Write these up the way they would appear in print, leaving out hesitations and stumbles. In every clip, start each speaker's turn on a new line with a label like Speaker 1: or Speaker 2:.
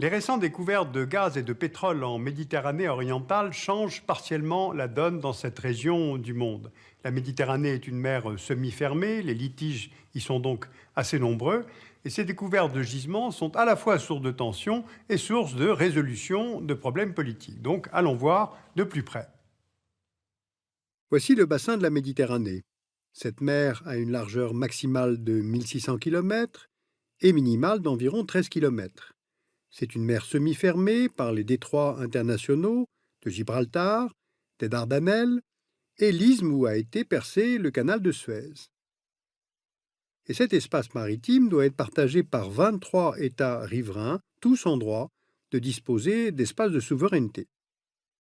Speaker 1: Les récentes découvertes de gaz et de pétrole en Méditerranée orientale changent partiellement la donne dans cette région du monde. La Méditerranée est une mer semi-fermée, les litiges y sont donc assez nombreux, et ces découvertes de gisements sont à la fois source de tensions et source de résolution de problèmes politiques. Donc allons voir de plus près. Voici le bassin de la Méditerranée. Cette mer a une largeur maximale de 1600 km et minimale d'environ 13 km. C'est une mer semi-fermée par les détroits internationaux de Gibraltar, des Dardanelles et l'isthme où a été percé le canal de Suez. Et cet espace maritime doit être partagé par 23 États riverains, tous en droit de disposer d'espaces de souveraineté.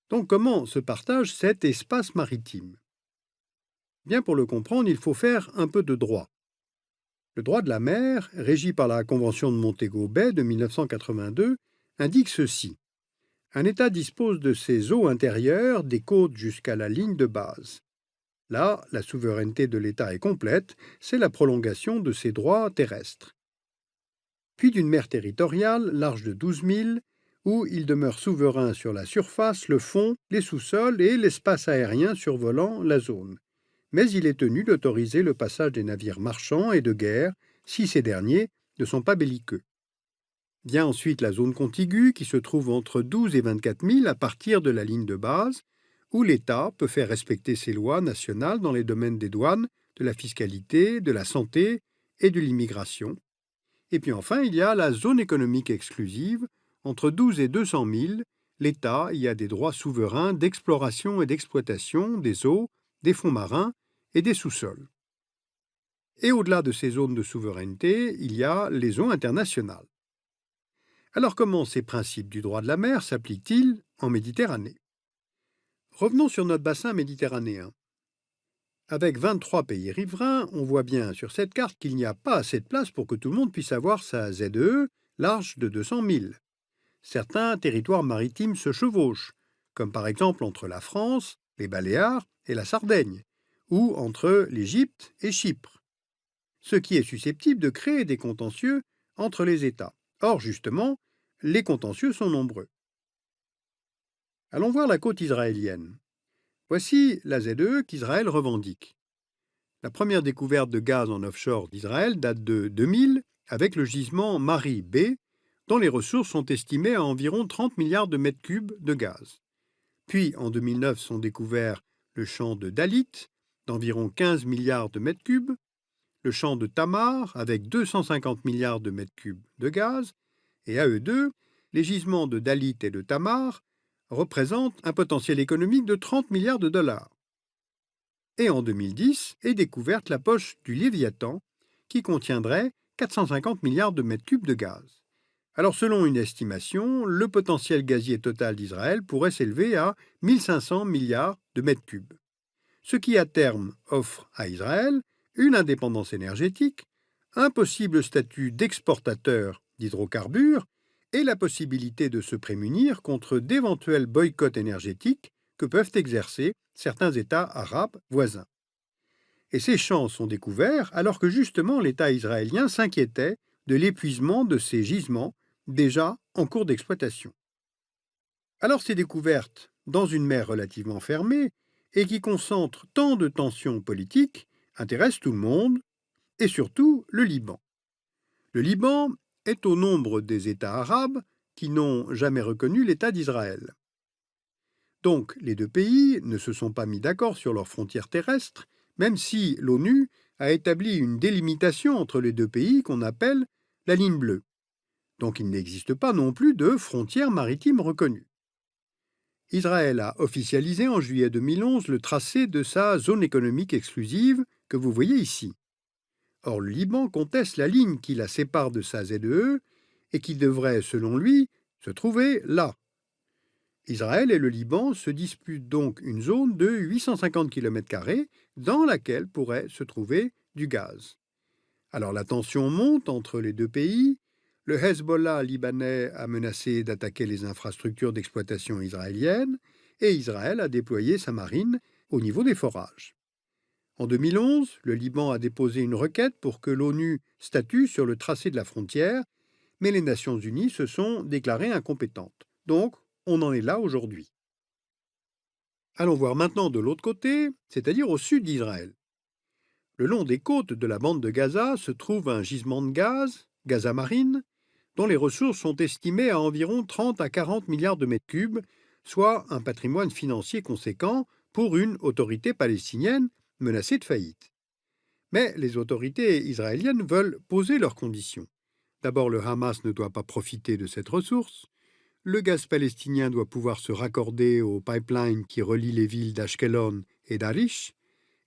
Speaker 1: Donc comment se partage cet espace maritime? Bien pour le comprendre, il faut faire un peu de droit. Le droit de la mer, régi par la Convention de Montego Bay de 1982, indique ceci. Un État dispose de ses eaux intérieures des côtes jusqu'à la ligne de base. Là, la souveraineté de l'État est complète, c'est la prolongation de ses droits terrestres. Puis d'une mer territoriale large de 12 000, où il demeure souverain sur la surface, le fond, les sous-sols et l'espace aérien survolant la zone. Mais il est tenu d'autoriser le passage des navires marchands et de guerre si ces derniers ne sont pas belliqueux. Vient ensuite la zone contiguë qui se trouve entre 12 et 24 000 à partir de la ligne de base, où l'État peut faire respecter ses lois nationales dans les domaines des douanes, de la fiscalité, de la santé et de l'immigration. Et puis enfin, il y a la zone économique exclusive. Entre 12 et 200 000, l'État y a des droits souverains d'exploration et d'exploitation des eaux, des fonds marins et des sous-sols. Et au-delà de ces zones de souveraineté, il y a les eaux internationales. Alors comment ces principes du droit de la mer s'appliquent-ils en Méditerranée? Revenons sur notre bassin méditerranéen. Avec 23 pays riverains, on voit bien sur cette carte qu'il n'y a pas assez de place pour que tout le monde puisse avoir sa ZEE large de 200 000. Certains territoires maritimes se chevauchent, comme par exemple entre la France, les Baléares et la Sardaigne, ou entre l'Égypte et Chypre, ce qui est susceptible de créer des contentieux entre les États. Or, justement, les contentieux sont nombreux. Allons voir la côte israélienne. Voici la ZEE qu'Israël revendique. La première découverte de gaz en offshore d'Israël date de 2000 avec le gisement Mari B, dont les ressources sont estimées à environ 30 milliards de mètres cubes de gaz. Puis, en 2009, sont découverts le champ de Dalit, d'environ 15 milliards de mètres cubes, le champ de Tamar, avec 250 milliards de mètres cubes de gaz, et à eux deux, les gisements de Dalit et de Tamar représentent un potentiel économique de 30 milliards de dollars. Et en 2010 est découverte la poche du Léviathan, qui contiendrait 450 milliards de mètres cubes de gaz. Alors selon une estimation, le potentiel gazier total d'Israël pourrait s'élever à 1500 milliards de mètres cubes, ce qui à terme offre à Israël une indépendance énergétique, un possible statut d'exportateur d'hydrocarbures et la possibilité de se prémunir contre d'éventuels boycotts énergétiques que peuvent exercer certains États arabes voisins. Et ces champs sont découverts alors que justement l'État israélien s'inquiétait de l'épuisement de ces gisements déjà en cours d'exploitation. Alors ces découvertes dans une mer relativement fermée et qui concentre tant de tensions politiques intéressent tout le monde et surtout le Liban. Le Liban est au nombre des États arabes qui n'ont jamais reconnu l'État d'Israël. Donc les deux pays ne se sont pas mis d'accord sur leurs frontières terrestres, même si l'ONU a établi une délimitation entre les deux pays qu'on appelle la ligne bleue. Donc il n'existe pas non plus de frontières maritimes reconnues. Israël a officialisé en juillet 2011 le tracé de sa zone économique exclusive que vous voyez ici. Or, le Liban conteste la ligne qui la sépare de sa ZEE et qui devrait, selon lui, se trouver là. Israël et le Liban se disputent donc une zone de 850 km² dans laquelle pourrait se trouver du gaz. Alors la tension monte entre les deux pays. Le Hezbollah libanais a menacé d'attaquer les infrastructures d'exploitation israéliennes et Israël a déployé sa marine au niveau des forages. En 2011, le Liban a déposé une requête pour que l'ONU statue sur le tracé de la frontière, mais les Nations Unies se sont déclarées incompétentes. Donc, on en est là aujourd'hui. Allons voir maintenant de l'autre côté, c'est-à-dire au sud d'Israël. Le long des côtes de la bande de Gaza se trouve un gisement de gaz, Gaza Marine, dont les ressources sont estimées à environ 30 à 40 milliards de mètres cubes, soit un patrimoine financier conséquent pour une autorité palestinienne menacée de faillite. Mais les autorités israéliennes veulent poser leurs conditions. D'abord, le Hamas ne doit pas profiter de cette ressource. Le gaz palestinien doit pouvoir se raccorder au pipeline qui relie les villes d'Ashkelon et d'Arish.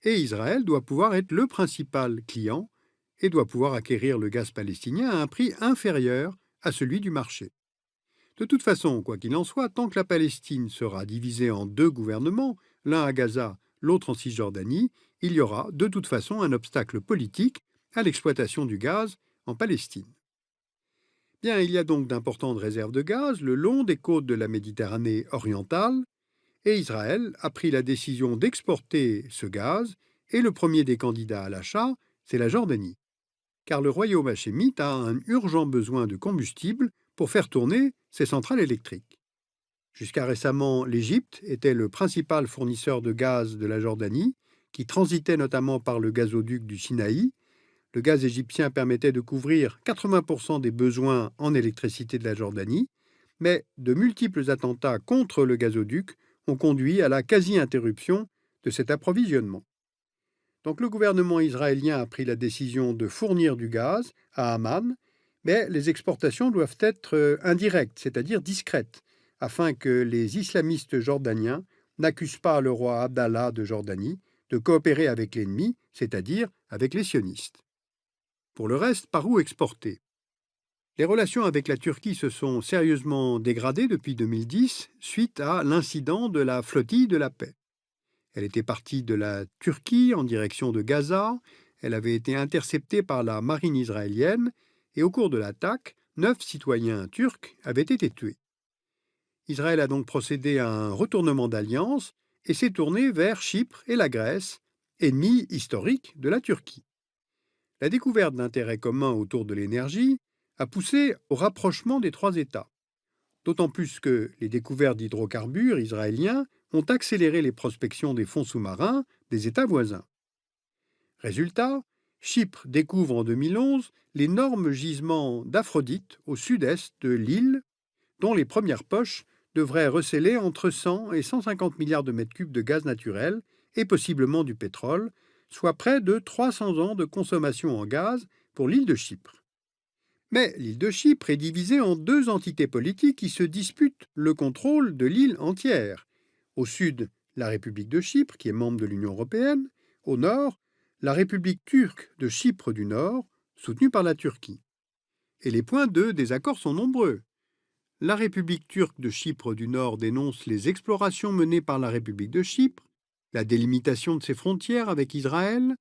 Speaker 1: Et Israël doit pouvoir être le principal client et doit pouvoir acquérir le gaz palestinien à un prix inférieur à celui du marché. De toute façon, quoi qu'il en soit, tant que la Palestine sera divisée en deux gouvernements, l'un à Gaza, l'autre en Cisjordanie, il y aura de toute façon un obstacle politique à l'exploitation du gaz en Palestine. Bien, il y a donc d'importantes réserves de gaz le long des côtes de la Méditerranée orientale, et Israël a pris la décision d'exporter ce gaz, et le premier des candidats à l'achat, c'est la Jordanie. Car le royaume hachémite a un urgent besoin de combustible pour faire tourner ses centrales électriques. Jusqu'à récemment, l'Égypte était le principal fournisseur de gaz de la Jordanie, qui transitait notamment par le gazoduc du Sinaï. Le gaz égyptien permettait de couvrir 80% des besoins en électricité de la Jordanie, mais de multiples attentats contre le gazoduc ont conduit à la quasi-interruption de cet approvisionnement. Donc le gouvernement israélien a pris la décision de fournir du gaz à Amman, mais les exportations doivent être indirectes, c'est-à-dire discrètes, afin que les islamistes jordaniens n'accusent pas le roi Abdallah de Jordanie de coopérer avec l'ennemi, c'est-à-dire avec les sionistes. Pour le reste, par où exporter? Les relations avec la Turquie se sont sérieusement dégradées depuis 2010 suite à l'incident de la flottille de la paix. Elle était partie de la Turquie en direction de Gaza, elle avait été interceptée par la marine israélienne et au cours de l'attaque, 9 citoyens turcs avaient été tués. Israël a donc procédé à un retournement d'alliance et s'est tourné vers Chypre et la Grèce, ennemis historiques de la Turquie. La découverte d'intérêts communs autour de l'énergie a poussé au rapprochement des trois États, d'autant plus que les découvertes d'hydrocarbures israéliens ont accéléré les prospections des fonds sous-marins des États voisins. Résultat, Chypre découvre en 2011 l'énorme gisement d'Aphrodite au sud-est de l'île, dont les premières poches devraient recéler entre 100 et 150 milliards de mètres cubes de gaz naturel et possiblement du pétrole, soit près de 300 ans de consommation en gaz pour l'île de Chypre. Mais l'île de Chypre est divisée en deux entités politiques qui se disputent le contrôle de l'île entière. Au sud, la République de Chypre, qui est membre de l'Union européenne. Au nord, la République turque de Chypre du Nord, soutenue par la Turquie. Et les points de désaccord sont nombreux. La République turque de Chypre du Nord dénonce les explorations menées par la République de Chypre, la délimitation de ses frontières avec Israël,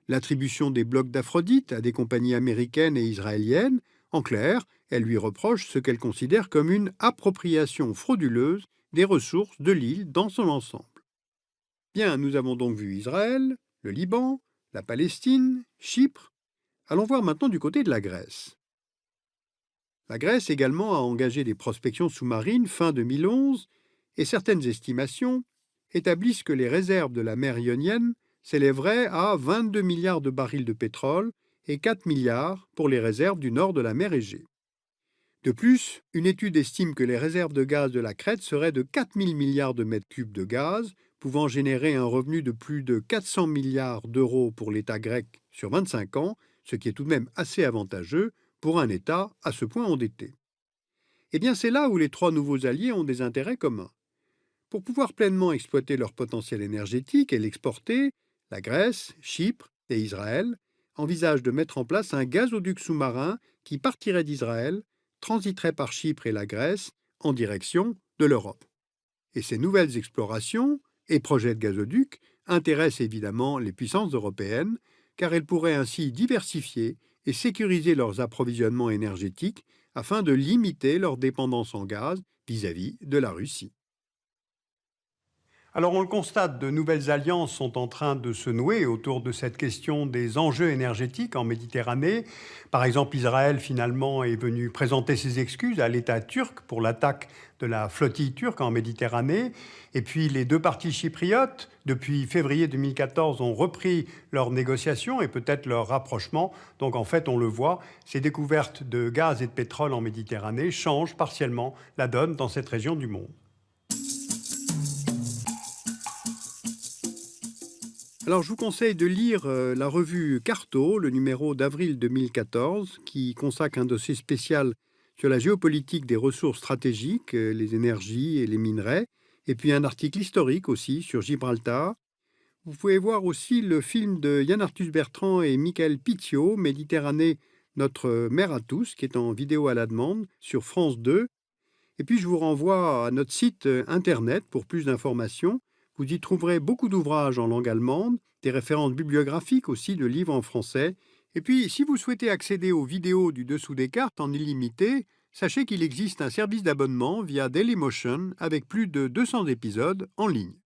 Speaker 1: l'attribution des blocs d'Aphrodite à des compagnies américaines et israéliennes. En clair, elle lui reproche ce qu'elle considère comme une appropriation frauduleuse des ressources de l'île dans son ensemble. Bien, nous avons donc vu Israël, le Liban, la Palestine, Chypre. Allons voir maintenant du côté de la Grèce. La Grèce également a engagé des prospections sous-marines fin 2011 et certaines estimations établissent que les réserves de la mer Ionienne s'élèveraient à 22 milliards de barils de pétrole et 4 milliards pour les réserves du nord de la mer Égée. De plus, une étude estime que les réserves de gaz de la Crète seraient de 4 000 milliards de mètres cubes de gaz, pouvant générer un revenu de plus de 400 milliards d'euros pour l'État grec sur 25 ans, ce qui est tout de même assez avantageux pour un État à ce point endetté. Eh bien, c'est là où les trois nouveaux alliés ont des intérêts communs. Pour pouvoir pleinement exploiter leur potentiel énergétique et l'exporter, la Grèce, Chypre et Israël envisagent de mettre en place un gazoduc sous-marin qui partirait d'Israël, transiterait par Chypre et la Grèce en direction de l'Europe. Et ces nouvelles explorations et projets de gazoduc intéressent évidemment les puissances européennes, car elles pourraient ainsi diversifier et sécuriser leurs approvisionnements énergétiques afin de limiter leur dépendance en gaz vis-à-vis de la Russie. Alors on le constate, de nouvelles alliances sont en train de se nouer autour de cette question des enjeux énergétiques en Méditerranée. Par exemple, Israël finalement est venu présenter ses excuses à l'État turc pour l'attaque de la flottille turque en Méditerranée. Et puis les deux parties chypriotes, depuis février 2014, ont repris leurs négociations et peut-être leur rapprochement. Donc en fait, on le voit, ces découvertes de gaz et de pétrole en Méditerranée changent partiellement la donne dans cette région du monde. Alors, je vous conseille de lire la revue Carto, le numéro d'avril 2014, qui consacre un dossier spécial sur la géopolitique des ressources stratégiques, les énergies et les minerais, et puis un article historique aussi sur Gibraltar. Vous pouvez voir aussi le film de Yann Arthus Bertrand et Michael Pizio, Méditerranée, notre mer à tous, qui est en vidéo à la demande sur France 2. Et puis, je vous renvoie à notre site internet pour plus d'informations. Vous y trouverez beaucoup d'ouvrages en langue allemande, des références bibliographiques aussi de livres en français. Et puis, si vous souhaitez accéder aux vidéos du dessous des cartes en illimité, sachez qu'il existe un service d'abonnement via Dailymotion avec plus de 200 épisodes en ligne.